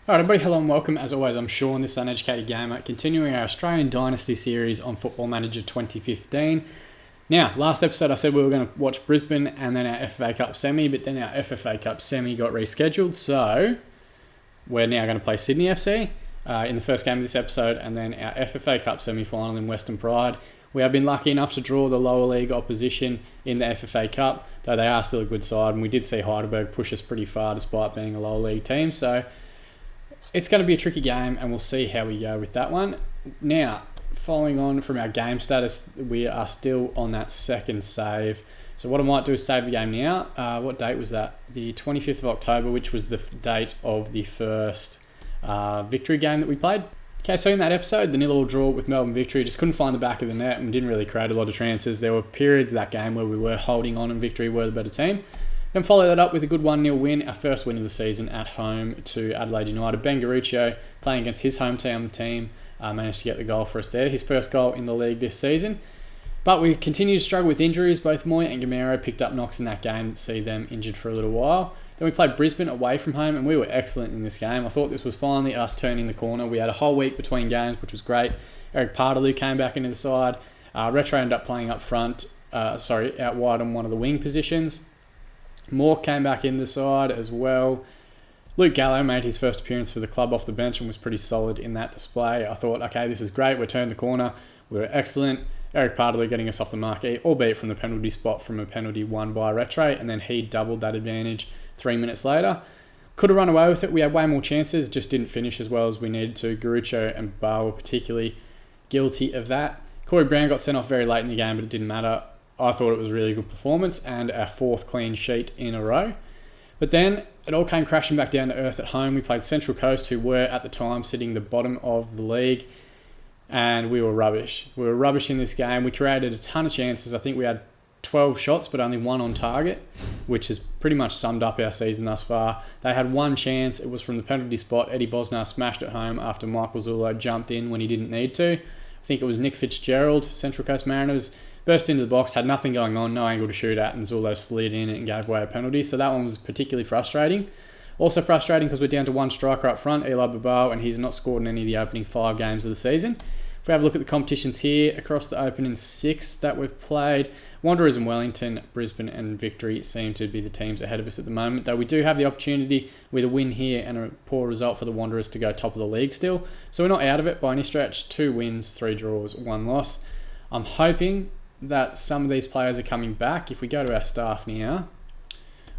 Alright everybody, hello and welcome. As always, I'm Sean, this Uneducated Gamer, continuing our Australian Dynasty series on Football Manager 2015. Now, last episode I said we were going to watch Brisbane and then our FFA Cup semi, but then our FFA Cup semi got rescheduled, so we're now going to play Sydney FC in the first game of this episode, and then our FFA Cup semi-final in Western Pride. We have been lucky enough to draw the lower league opposition in the FFA Cup, though they are still a good side, and we did see Heidelberg push us pretty far despite being a lower league team, so it's going to be a tricky game, and we'll see how we go with that one. Now, following on from our game status, we are still on that second save. So what I might do is save the game now. What date was that? The 25th of October, which was the date of the first victory game that we played. Okay, so in that episode, the 0-0 draw with Melbourne Victory, just couldn't find the back of the net and didn't really create a lot of chances. There were periods of that game where we were holding on and Victory were the better team. Then follow that up with a good 1-0 win, our first win of the season at home to Adelaide United. Ben Garuccio, playing against his hometown team, managed to get the goal for us there. His first goal in the league this season. But we continue to struggle with injuries. Both Moy and Gamero picked up knocks in that game that see them injured for a little while. Then we played Brisbane away from home, and we were excellent in this game. I thought this was finally us turning the corner. We had a whole week between games, which was great. Eric Partaloo came back into the side. Retro ended up playing up front, out wide on one of the wing positions. Moore came back in the side as well. Luke Gallo made his first appearance for the club off the bench and was pretty solid in that display. I thought, okay, this is great. We turned the corner. We were excellent. Eric Partaloo getting us off the marquee, albeit from the penalty spot from a penalty won by Retro, and then he doubled that advantage 3 minutes later. Could have run away with it. We had way more chances, just didn't finish as well as we needed to. Garuccio and Barr were particularly guilty of that. Corey Brown got sent off very late in the game, but it didn't matter. I thought it was a really good performance and our fourth clean sheet in a row. But then it all came crashing back down to earth at home. We played Central Coast, who were at the time sitting the bottom of the league, and we were rubbish. We were rubbish in this game. We created a ton of chances. I think we had 12 shots, but only one on target, which has pretty much summed up our season thus far. They had one chance. It was from the penalty spot. Eddie Bosnar smashed it home after Michael Zullo jumped in when he didn't need to. I think it was Nick Fitzgerald, Central Coast Mariners, burst into the box, had nothing going on, no angle to shoot at, and Zullo slid in and gave away a penalty. So that one was particularly frustrating. Also frustrating because we're down to one striker up front, Eli Babao, and he's not scored in any of the opening 5 games of the season. If we have a look at the competitions here, across the opening 6 that we've played, Wanderers and Wellington, Brisbane and Victory seem to be the teams ahead of us at the moment, though we do have the opportunity with a win here and a poor result for the Wanderers to go top of the league still. So we're not out of it by any stretch. 2 wins, 3 draws, 1 loss. I'm hoping that some of these players are coming back. If we go to our staff now,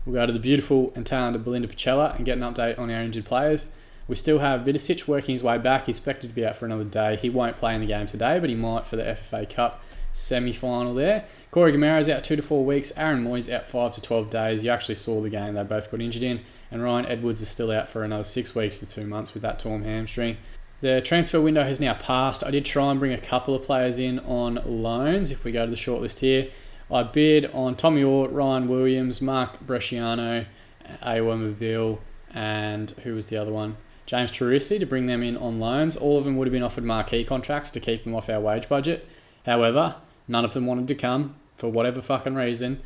we'll go to the beautiful and talented Belinda Pacella and get an update on our injured players. We still have Vidicic working his way back. He's expected to be out for another day. He won't play in the game today, but he might for the FFA Cup semi-final there. Corey Gamero's out 2 to 4 weeks. Aaron Moy's out 5 to 12 days. You actually saw the game they both got injured in. And Ryan Edwards is still out for another 6 weeks to 2 months with that torn hamstring. The transfer window has now passed. I did try and bring a couple of players in on loans. If we go to the shortlist here, I bid on Tommy Orr, Ryan Williams, Mark Bresciano, Awa Mobile, and who was the other one? James Teresi, to bring them in on loans. All of them would have been offered marquee contracts to keep them off our wage budget. However, none of them wanted to come for whatever fucking reason.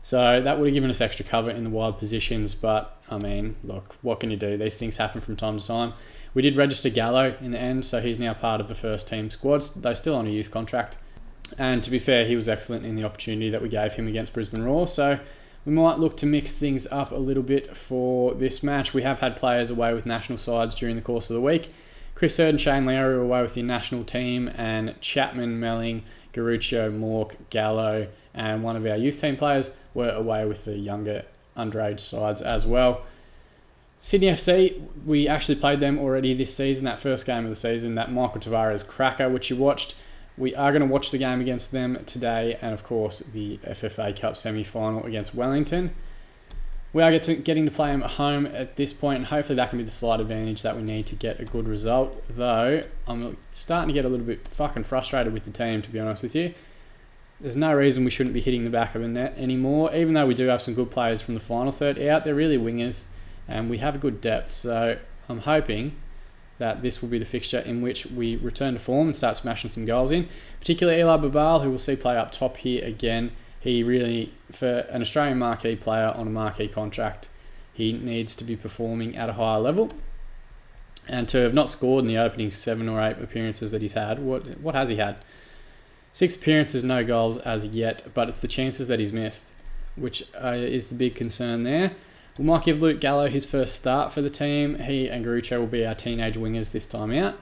So that would have given us extra cover in the wide positions. But, I mean, look, what can you do? These things happen from time to time. We did register Gallo in the end, so he's now part of the first team squads, though still on a youth contract. And to be fair, he was excellent in the opportunity that we gave him against Brisbane Roar. So we might look to mix things up a little bit for this match. We have had players away with national sides during the course of the week. Chris Hurd and Shane Lowry were away with the national team, and Chapman, Melling, Garuccio, Mork, Gallo, and one of our youth team players were away with the younger underage sides as well. Sydney FC, we actually played them already this season, that first game of the season, that Michael Tavares cracker, which you watched. We are going to watch the game against them today, and of course the FFA Cup semi-final against Wellington. We are getting to play them at home at this point, and hopefully that can be the slight advantage that we need to get a good result. Though, I'm starting to get a little bit fucking frustrated with the team, to be honest with you. There's no reason we shouldn't be hitting the back of the net anymore, even though we do have some good players from the final third out. They're really wingers, and we have a good depth. So I'm hoping that this will be the fixture in which we return to form and start smashing some goals in. Particularly Eli Babal, who we'll see play up top here again. He really, for an Australian marquee player on a marquee contract, he needs to be performing at a higher level. And to have not scored in the opening 7 or 8 appearances that he's had, what has he had? 6 appearances, no goals as yet, but it's the chances that he's missed, which is the big concern there. We might give Luke Gallo his first start for the team. He and Garuccio will be our teenage wingers this time out.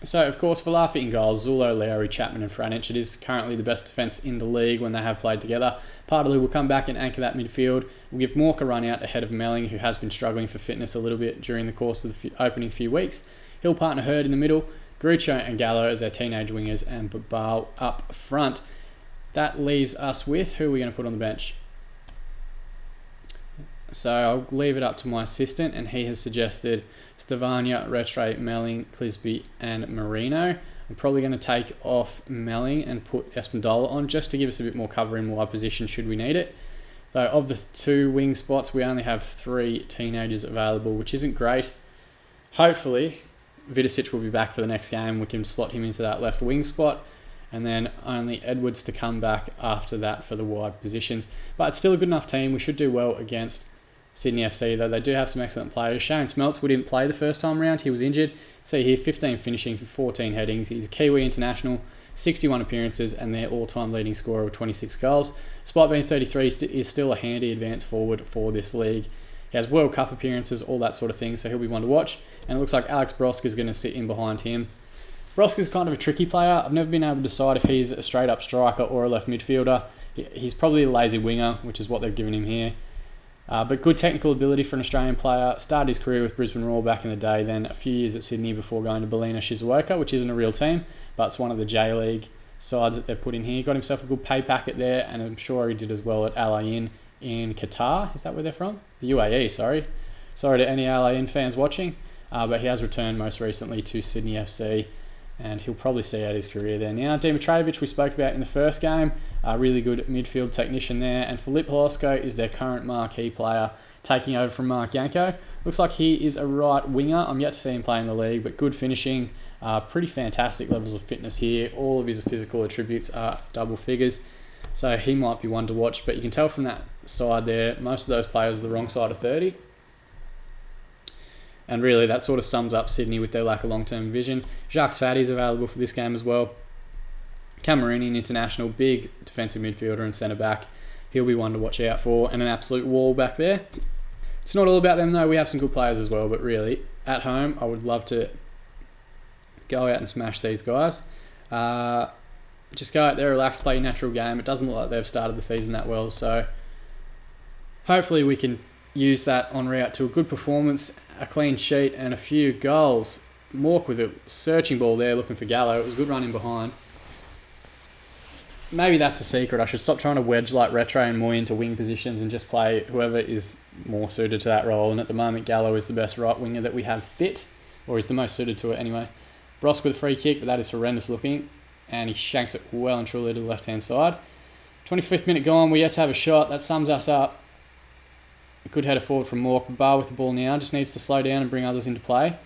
So, of course, Velaphi in goals, Zulo, Lowry, Chapman and Franic. It is currently the best defence in the league when they have played together. Partey will come back and anchor that midfield. We'll give Mork a run out ahead of Melling, who has been struggling for fitness a little bit during the course of the opening few weeks. He'll partner Hurd in the middle, Garuccio and Gallo as our teenage wingers, and Babal up front. That leaves us with, who are we going to put on the bench? So I'll leave it up to my assistant, and he has suggested Stevania, Retre, Melling, Clisby and Marino. I'm probably going to take off Melling and put Espandola on just to give us a bit more cover in wide position should we need it. Though of the 2 wing spots, we only have 3 teenagers available, which isn't great. Hopefully, Vidicic will be back for the next game. We can slot him into that left wing spot, and then only Edwards to come back after that for the wide positions. But it's still a good enough team. We should do well against Sydney FC, though they do have some excellent players. Shane Smeltz, we didn't play the first time around. He was injured. See here, 15 finishing for 14 headings. He's a Kiwi international, 61 appearances, and their all-time leading scorer with 26 goals. Despite being 33, is still a handy advance forward for this league. He has World Cup appearances, all that sort of thing, so he'll be one to watch. And it looks like Alex Brosk is going to sit in behind him. Brosk is kind of a tricky player. I've never been able to decide if he's a straight-up striker or a left midfielder. He's probably a lazy winger, which is what they've given him here. But good technical ability for an Australian player. Started his career with Brisbane Roar back in the day, then a few years at Sydney before going to Ballina Shizuoka, which isn't a real team, but it's one of the J-League sides that they've put in here. Got himself a good pay packet there, and I'm sure he did as well at Al Ain in Qatar. Is that where they're from? The UAE, sorry. Sorry to any Al Ain fans watching, but he has returned most recently to Sydney FC, and he'll probably see out his career there now. Dimitrovic we spoke about in the first game, a really good midfield technician there, and Filip Holosko is their current marquee player, taking over from Mark Yanko. Looks like he is a right winger. I'm yet to see him play in the league, but good finishing, pretty fantastic levels of fitness here. All of his physical attributes are double figures, so he might be one to watch, but you can tell from that side there, most of those players are the wrong side of 30. And really, that sort of sums up Sydney with their lack of long-term vision. Jacques Fatti is available for this game as well. Cameroonian international, big defensive midfielder and centre-back. He'll be one to watch out for, and an absolute wall back there. It's not all about them, though. We have some good players as well, but really, at home, I would love to go out and smash these guys. Just go out there, relax, play your natural game. It doesn't look like they've started the season that well, so hopefully we can use that en route to a good performance, a clean sheet, and a few goals. Mork with a searching ball there, looking for Gallo. It was a good run in behind. Maybe that's the secret. I should stop trying to wedge like Retro and Moy into wing positions and just play whoever is more suited to that role. And at the moment, Gallo is the best right winger that we have fit, or is the most suited to it anyway. Brosk with a free kick, but that is horrendous looking. And he shanks it well and truly to the left-hand side. 25th minute gone. We yet to have a shot. That sums us up. A good header forward from Mork. Bar with the ball now. Just needs to slow down and bring others into play.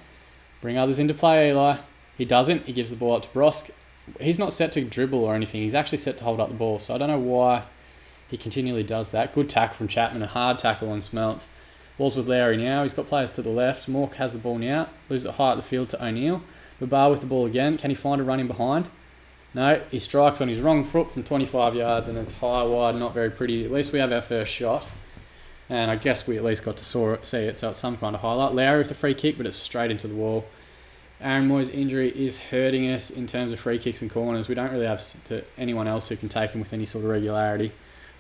Bring others into play, Eli. He doesn't. He gives the ball up to Brosk. He's not set to dribble or anything. He's actually set to hold up the ball. So I don't know why he continually does that. Good tackle from Chapman. A hard tackle on Smeltz. Ball's with Lowry now. He's got players to the left. Mork has the ball now. Loses it high at the field to O'Neill. Babar with the ball again. Can he find a run in behind? No. He strikes on his wrong foot from 25 yards and it's high, wide, not very pretty. At least we have our first shot. And I guess we at least got to see it, so it's some kind of highlight. Lowry with the free kick, but it's straight into the wall. Aaron Moy's injury is hurting us in terms of free kicks and corners. We don't really have anyone else who can take him with any sort of regularity.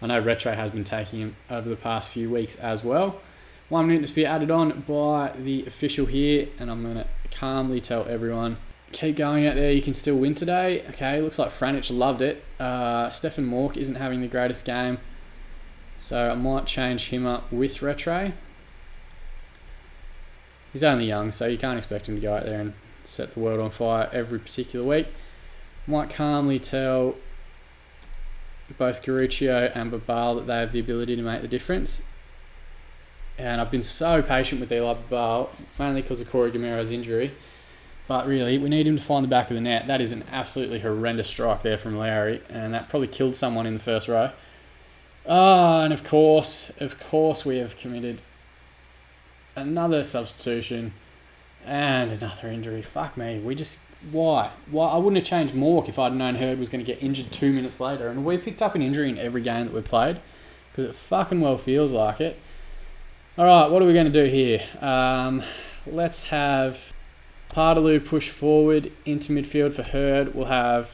I know Retro has been taking him over the past few weeks as well. 1 minute to be added on by the official here, and I'm going to calmly tell everyone, keep going out there, you can still win today. Okay, looks like Franic loved it. Stefan Mork isn't having the greatest game, so I might change him up with Retro. He's only young, so you can't expect him to go out there and set the world on fire every particular week. Might calmly tell both Garuccio and Babal that they have the ability to make the difference. And I've been so patient with Eli Babal, mainly because of Corey Gamero's injury. But really, we need him to find the back of the net. That is an absolutely horrendous strike there from Lowry, and that probably killed someone in the first row. And of course we have committed another substitution. And another injury. Fuck me. Why? I wouldn't have changed Mork if I'd known Hurd was going to get injured 2 minutes later. And we picked up an injury in every game that we've played. Because it fucking well feels like it. Alright, what are we going to do here? Let's have Partaloo push forward into midfield for Hurd. We'll have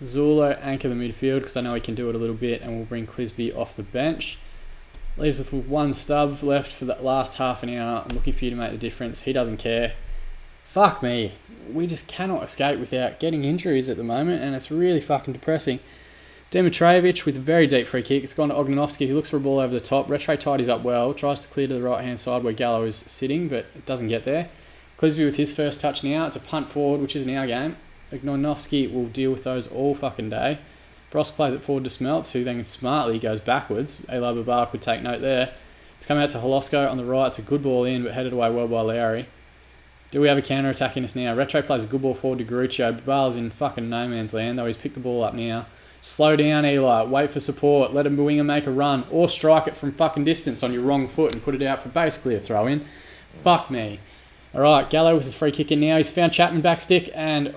Zulo anchor the midfield because I know he can do it a little bit, and we'll bring Clisby off the bench. Leaves us with one stub left for that last half an hour. I'm looking for you to make the difference. He doesn't care. Fuck me. We just cannot escape without getting injuries at the moment, and it's really fucking depressing. Dimitrovic with a very deep free kick. It's gone to Ognanovski, who looks for a ball over the top. Retray tidies up well, tries to clear to the right-hand side where Gallo is sitting, but it doesn't get there. Clisby with his first touch now. It's a punt forward, which is in our game. Ognanovski will deal with those all fucking day. Brosk plays it forward to Smelts, who then smartly goes backwards. Eli Babar could take note there. It's come out to Holosko on the right. It's a good ball in, but headed away well by Lowry. Do we have a counter-attack in us now? Retro plays a good ball forward to Garuccio. Babar's in fucking no man's land, though he's picked the ball up now. Slow down, Eli. Wait for support. Let a winger make a run. Or strike it from fucking distance on your wrong foot and put it out for basically a throw-in. Fuck me. Alright, Gallo with a free kick in now. He's found Chapman back stick, and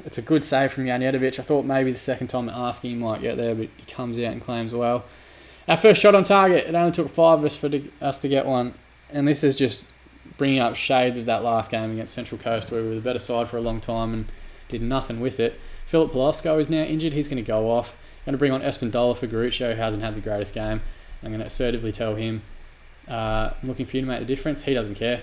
it's a good save from Janjetovic. I thought maybe the second time asking he might get there, but he comes out and claims well. Our first shot on target. It only took 5 of us for us to get one, and this is just bringing up shades of that last game against Central Coast, where we were the better side for a long time and did nothing with it. Philip Polosko is now injured. He's going to go off. I'm going to bring on Espandola for Garuccio, who hasn't had the greatest game. I'm going to assertively tell him, I'm looking for you to make the difference. He doesn't care.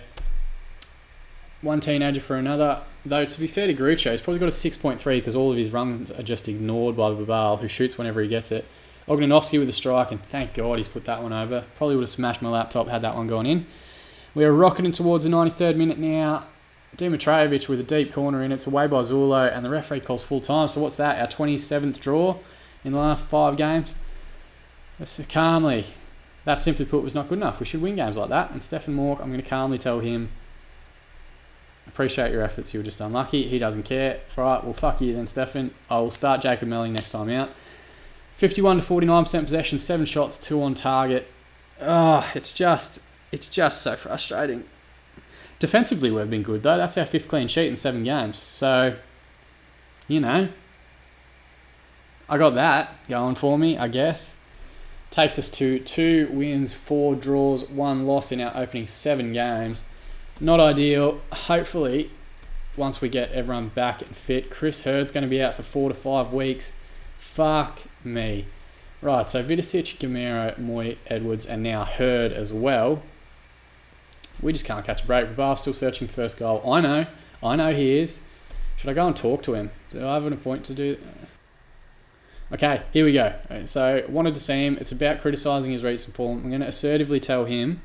One teenager for another. Though, to be fair to Garuccio, he's probably got a 6.3 because all of his runs are just ignored by Babal, who shoots whenever he gets it. Ognanovski with a strike, and thank God he's put that one over. Probably would have smashed my laptop had that one gone in. We are rocketing towards the 93rd minute now. Dimitrovic with a deep corner in. It's away by Zulo, and the referee calls full time. So what's that? Our 27th draw in the last 5 games? So calmly. That simply put was not good enough. We should win games like that. And Stefan Mork, I'm going to calmly tell him, appreciate your efforts, you were just unlucky. He doesn't care. Right, well, fuck you then, Stefan. I will start Jacob Melling next time out. 51 to 49% possession, 7 shots, 2 on target. It's just so frustrating. Defensively, we've been good, though. That's our 5th clean sheet in 7 games. So, I got that going for me, I guess. Takes us to 2 wins, 4 draws, 1 loss in our opening 7 games. Not ideal. Hopefully, once we get everyone back and fit. Chris Hurd's going to be out for 4 to 5 weeks. Fuck me. Right, so Vidicic, Gamero, Moy, Edwards, and now Hurd as well. We just can't catch a break. Babal's still searching for first goal. I know he is. Should I go and talk to him? Do I have an appointment to do? Okay, here we go. So, wanted to see him. It's about criticising his recent form. I'm going to assertively tell him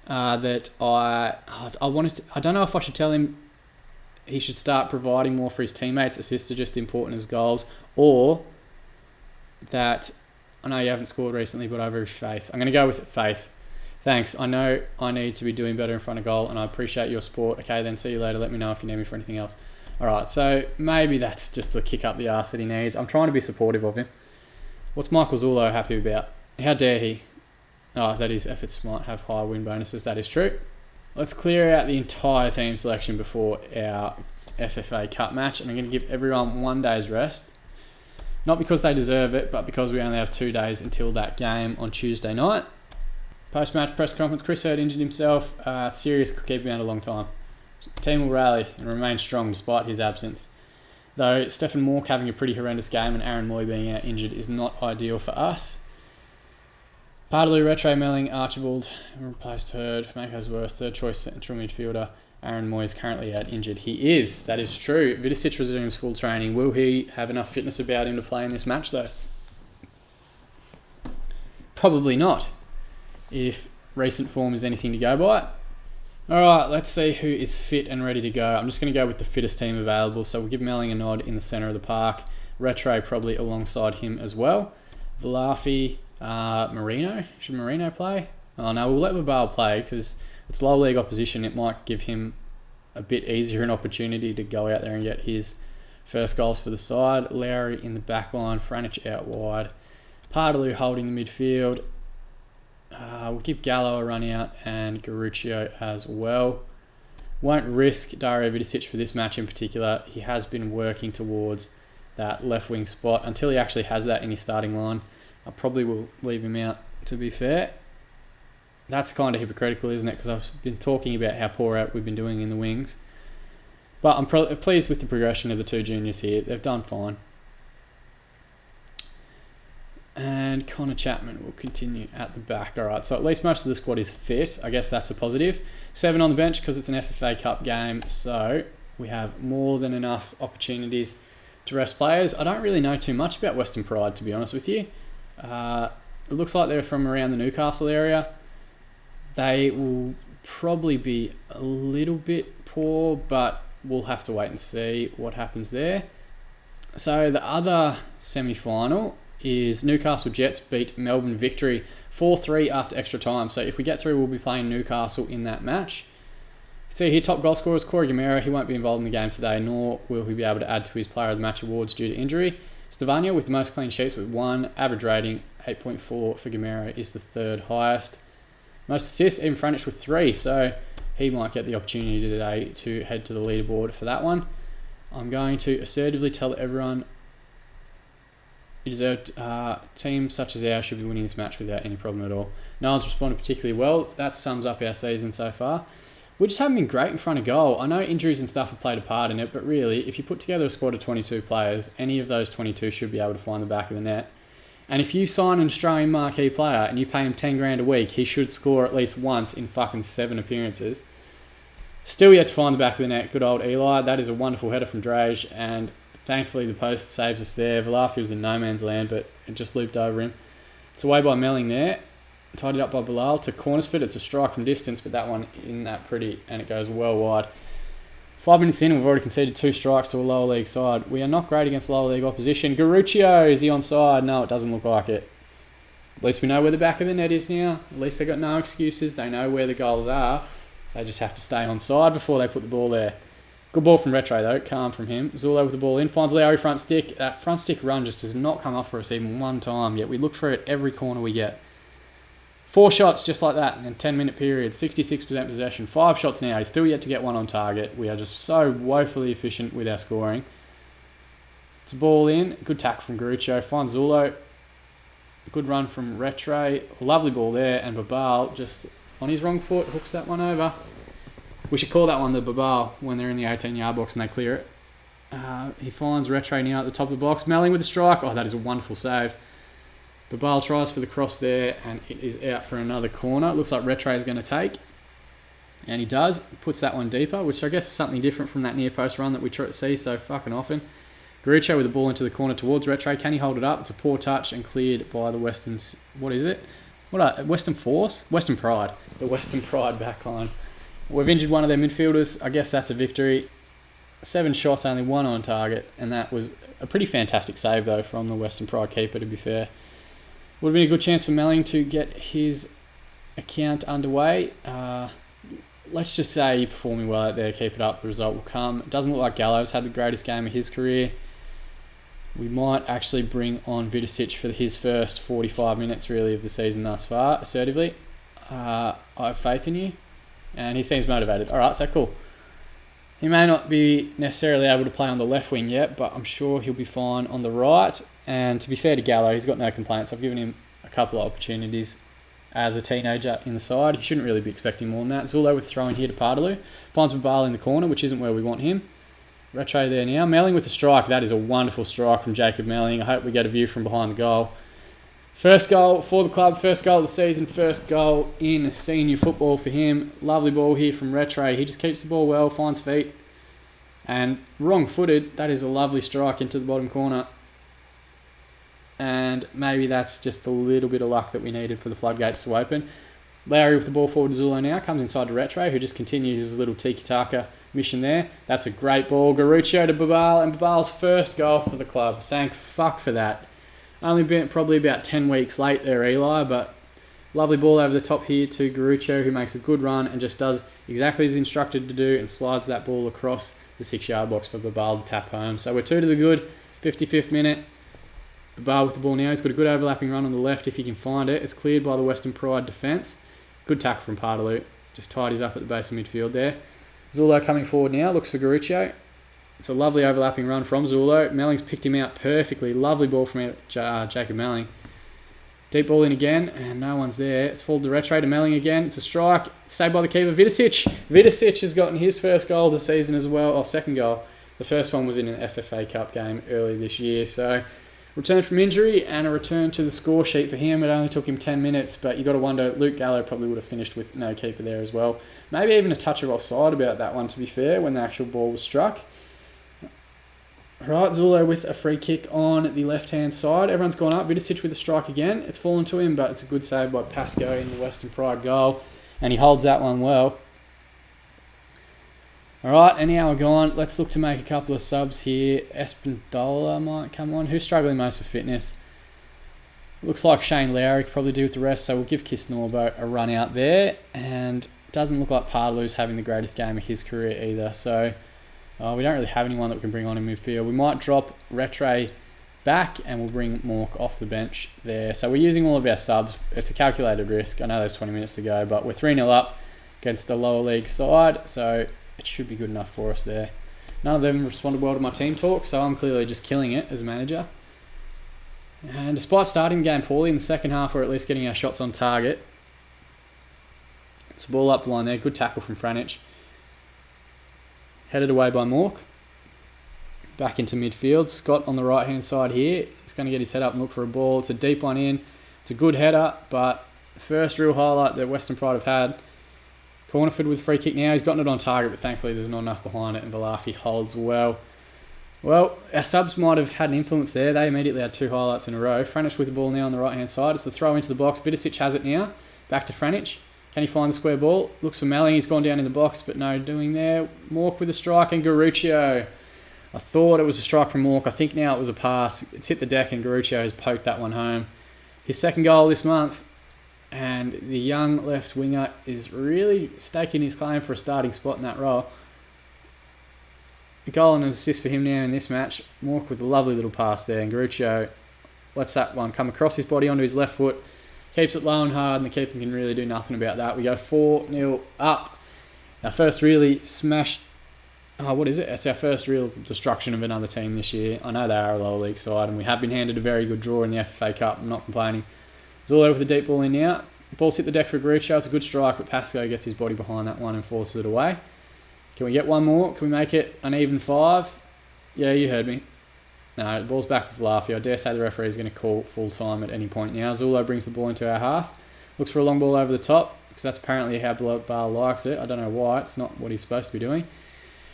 that I don't know if I should tell him he should start providing more for his teammates. Assists are just important as goals. Or that, I know you haven't scored recently, but I have faith. I'm going to go with faith. Thanks. I know I need to be doing better in front of goal, and I appreciate your support. Okay, then see you later. Let me know if you need me for anything else. All right, so maybe that's just the kick up the arse that he needs. I'm trying to be supportive of him. What's Michael Zullo happy about? How dare he? That his efforts might have higher win bonuses. That is true. Let's clear out the entire team selection before our FFA Cup match, and I'm going to give everyone 1 day's rest. Not because they deserve it, but because we only have 2 days until that game on Tuesday night. Post-match press conference, Chris Hurd injured himself. Serious could keep him out a long time. Team will rally and remain strong despite his absence. Though Stefan Mork having a pretty horrendous game and Aaron Moy being out injured is not ideal for us. Partaloo, Retro, Melling, Archibald replaced Hurd. Mako's worst. 3rd choice central midfielder. Aaron Moy is currently out injured. He is. That is true. Vidicic resumes full training. Will he have enough fitness about him to play in this match though? Probably not. If recent form is anything to go by. Alright, let's see who is fit and ready to go. I'm just going to go with the fittest team available. So we'll give Melling a nod in the centre of the park. Retro probably alongside him as well. Velaphi, Marino. Should Marino play? Oh no, we'll let Babal play because it's low league opposition. It might give him a bit easier an opportunity to go out there and get his first goals for the side. Lowry in the back line. Franich out wide. Partaloo holding the midfield. We'll give Gallo a run out and Garuccio as well. Won't risk Dario Vidicic for this match in particular. He has been working towards that left wing spot. Until he actually has that in his starting line, I probably will leave him out, to be fair. That's kind of hypocritical, isn't it? Because I've been talking about how poor out we've been doing in the wings. But I'm pleased with the progression of the two juniors here. They've done fine. And Connor Chapman will continue at the back. All right, so at least most of the squad is fit. I guess that's a positive. 7 on the bench because it's an FFA Cup game, so we have more than enough opportunities to rest players. I don't really know too much about Western Pride, to be honest with you. It looks like they're from around the Newcastle area. They will probably be a little bit poor, but we'll have to wait and see what happens there. So the other semi-final is Newcastle Jets beat Melbourne Victory 4-3 after extra time. So if we get through, we'll be playing Newcastle in that match. You can see here top goal scorers, Corey Gamera. He won't be involved in the game today, nor will he be able to add to his Player of the Match awards due to injury. Stevania with the most clean sheets with 1. Average rating 8.4 for Gamera is the third highest. Most assists, even Franich with 3. So he might get the opportunity today to head to the leaderboard for that one. I'm going to assertively tell everyone teams such as ours should be winning this match without any problem at all. No one's responded particularly well. That sums up our season so far. We just haven't been great in front of goal. I know injuries and stuff have played a part in it, but really, if you put together a squad of 22 players, any of those 22 should be able to find the back of the net. And if you sign an Australian marquee player and you pay him 10 grand a week, he should score at least once in fucking 7 appearances. Still yet to find the back of the net. Good old Eli. That is a wonderful header from Drage, and thankfully the post saves us there. Velaphi was in no man's land, but it just looped over him. It's away by Melling there. Tidied up by Bilal to Cornersford. It's a strike from distance, but that one isn't that pretty, and it goes well wide. 5 minutes in, we've already conceded 2 strikes to a lower league side. We are not great against lower league opposition. Garuccio, is he onside? No, it doesn't look like it. At least we know where the back of the net is now. At least they got no excuses. They know where the goals are. They just have to stay onside before they put the ball there. Good ball from Retro though, calm from him. Zulo with the ball in, finds Lowry front stick. That front stick run just does not come off for us even one time, yet we look for it every corner we get. 4 shots just like that in a 10-minute period, 66% possession. 5 shots now, he's still yet to get one on target. We are just so woefully efficient with our scoring. It's a ball in, good tackle from Garuccio, finds Zulo. Good run from Retro, lovely ball there, and Babal just on his wrong foot hooks that one over. We should call that one the Babal when they're in the 18-yard box and they clear it. He finds Retro now at the top of the box. Melling with a strike. Oh, that is a wonderful save. Babal tries for the cross there, and it is out for another corner. It looks like Retro is going to take. And he does. Puts that one deeper, which I guess is something different from that near post run that we see so fucking often. Garuccio with the ball into the corner towards Retro. Can he hold it up? It's a poor touch and cleared by the Western... What is it? Western Force? Western Pride. The Western Pride backline. We've injured one of their midfielders. I guess that's a victory. 7 shots, only 1 on target. And that was a pretty fantastic save, though, from the Western Pride keeper, to be fair. Would have been a good chance for Melling to get his account underway. Let's just say you're performing well out there. Keep it up. The result will come. It doesn't look like Gallo's had the greatest game of his career. We might actually bring on Vidicic for his first 45 minutes, really, of the season thus far, assertively. I have faith in you. And he seems motivated. All right, so cool. He may not be necessarily able to play on the left wing yet, but I'm sure he'll be fine on the right. And to be fair to Gallo, he's got no complaints. I've given him a couple of opportunities as a teenager in the side. He shouldn't really be expecting more than that. Zulo with throwing here to Partaloo. Finds Babal in the corner, which isn't where we want him. Retro there now. Melling with the strike. That is a wonderful strike from Jacob Melling. I hope we get a view from behind the goal. First goal for the club, first goal of the season, first goal in senior football for him. Lovely ball here from Retro. He just keeps the ball well, finds feet. And wrong-footed, that is a lovely strike into the bottom corner. And maybe that's just a little bit of luck that we needed for the floodgates to open. Lowry with the ball forward to Zulo now, comes inside to Retro, who just continues his little tiki-taka mission there. That's a great ball. Garuccio to Babal, and Babal's first goal for the club. Thank fuck for that. Only been probably about 10 weeks late there, Eli, but lovely ball over the top here to Garuccio, who makes a good run and just does exactly as instructed to do and slides that ball across the 6-yard box for Babal to tap home. So we're 2 to the good, 55th minute. Babal with the ball now. He's got a good overlapping run on the left if he can find it. It's cleared by the Western Pride defence. Good tackle from Partaloo. Just tidies up at the base of midfield there. Zulo coming forward now, looks for Garuccio. It's a lovely overlapping run from Zulo. Melling's picked him out perfectly. Lovely ball from Jacob Melling. Deep ball in again, and no one's there. It's followed the retro to Melling again. It's a strike. Saved by the keeper, Vidicic. Vidicic has gotten his first goal of the season as well, or second goal. The first one was in an FFA Cup game early this year. So, return from injury and a return to the score sheet for him. It only took him 10 minutes, but you got to wonder, Luke Gallo probably would have finished with no keeper there as well. Maybe even a touch of offside about that one, to be fair, when the actual ball was struck. Right, Zulo with a free kick on the left-hand side. Everyone's gone up. Vidicic with a strike again. It's fallen to him, but it's a good save by Pascoe in the Western Pride goal. And he holds that one well. All right, an hour gone. Let's look to make a couple of subs here. Espindola might come on. Who's struggling most with fitness? Looks like Shane Lowry could probably do with the rest, so we'll give Kiss Norbo a run out there. And doesn't look like Pardelou's having the greatest game of his career either, so... we don't really have anyone that we can bring on in midfield. We might drop Retre back and we'll bring Mork off the bench there. So we're using all of our subs. It's a calculated risk. I know there's 20 minutes to go, but we're 3-0 up against the lower league side, so it should be good enough for us there. None of them responded well to my team talk, so I'm clearly just killing it as a manager. And despite starting the game poorly, in the second half we're at least getting our shots on target. It's a ball up the line there. Good tackle from Franich. Headed away by Mork. Back into midfield. Scott on the right-hand side here. He's going to get his head up and look for a ball. It's a deep one in. It's a good header, but the first real highlight that Western Pride have had. Cornerford with a free kick now. He's gotten it on target, but thankfully there's not enough behind it, and Velaphi holds well. Well, our subs might have had an influence there. They immediately had two highlights in a row. Franich with the ball now on the right-hand side. It's the throw into the box. Vidicic has it now. Back to Franich. Can he find the square ball? Looks for Melling. He's gone down in the box, but no doing there. Mork with a strike and Garuccio. I thought it was a strike from Mork. I think now it was a pass. It's hit the deck and Garuccio has poked that one home. His second goal this month. And the young left winger is really staking his claim for a starting spot in that role. A goal and an assist for him now in this match. Mork with a lovely little pass there. And Garuccio lets that one come across his body onto his left foot. Keeps it low and hard, and the keeper can really do nothing about that. We go 4-0 up. Our first really smashed... what is it? It's our first real destruction of another team this year. I know they are a lower league side, and we have been handed a very good draw in the FFA Cup. I'm not complaining. Zulo with a deep ball in now. The ball's hit the deck for Garuccio. It's a good strike, but Pascoe gets his body behind that one and forces it away. Can we get one more? Can we make it an even 5? Yeah, you heard me. No, the ball's back with Velaphi. I dare say the referee is going to call full time at any point now. Zulo brings the ball into our half. Looks for a long ball over the top, because that's apparently how Bar likes it. I don't know why. It's not what he's supposed to be doing.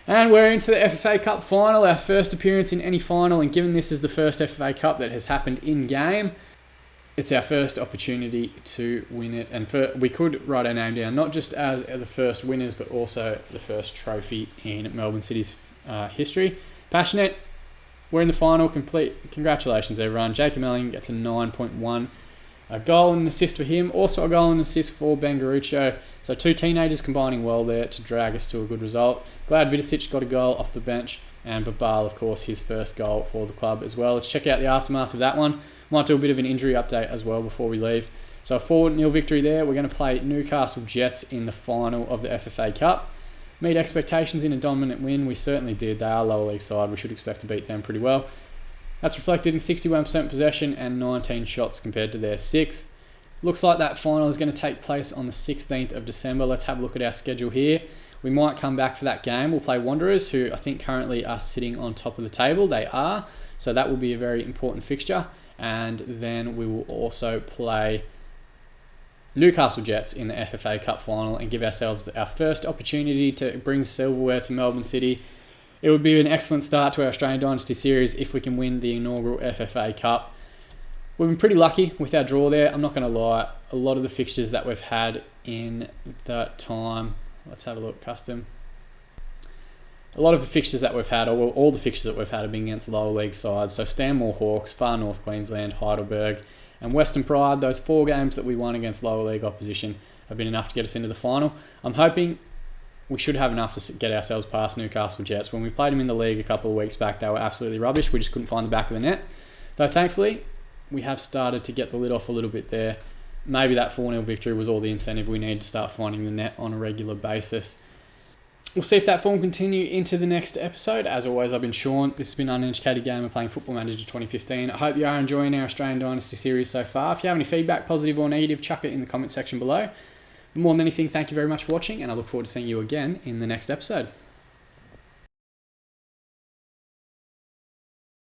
And we're into the FFA Cup final, our first appearance in any final. And given this is the first FFA Cup that has happened in-game, it's our first opportunity to win it. And we could write our name down, not just as the first winners, but also the first trophy in Melbourne City's history. Passionate. We're in the final, complete. Congratulations, everyone. Jacob Melling gets a 9.1. A goal and an assist for him. Also a goal and assist for Ben Garuccio. So two teenagers combining well there to drag us to a good result. Glad Vidicic got a goal off the bench. And Babal, of course, his first goal for the club as well. Let's check out the aftermath of that one. Might do a bit of an injury update as well before we leave. So a 4-0 victory there. We're going to play Newcastle Jets in the final of the FFA Cup. Meet expectations in a dominant win. We certainly did. They are lower league side. We should expect to beat them pretty well. That's reflected in 61% possession and 19 shots compared to their 6. Looks like that final is going to take place on the 16th of December. Let's have a look at our schedule here. We might come back for that game. We'll play Wanderers, who I think currently are sitting on top of the table. They are. So that will be a very important fixture. And then we will also play Newcastle Jets in the FFA Cup final and give ourselves our first opportunity to bring silverware to Melbourne City. It would be an excellent start to our Australian Dynasty series if we can win the inaugural FFA Cup. We've been pretty lucky with our draw there, I'm not going to lie. A lot of the fixtures that we've had in that time, let's have a look, custom. A lot of the fixtures that we've had, or all the fixtures that we've had, have been against lower league sides. So Stanmore Hawks, Far North Queensland, Heidelberg, and Western Pride. Those 4 games that we won against lower league opposition have been enough to get us into the final. I'm hoping we should have enough to get ourselves past Newcastle Jets. When we played them in the league a couple of weeks back, they were absolutely rubbish. We just couldn't find the back of the net. Though thankfully, we have started to get the lid off a little bit there. Maybe that 4-0 victory was all the incentive we need to start finding the net on a regular basis. We'll see if that form continue into the next episode. As always, I've been Sean. This has been Uneducated Gamer playing Football Manager 2015. I hope you are enjoying our Australian Dynasty series so far. If you have any feedback, positive or negative, chuck it in the comment section below. But more than anything, thank you very much for watching, and I look forward to seeing you again in the next episode.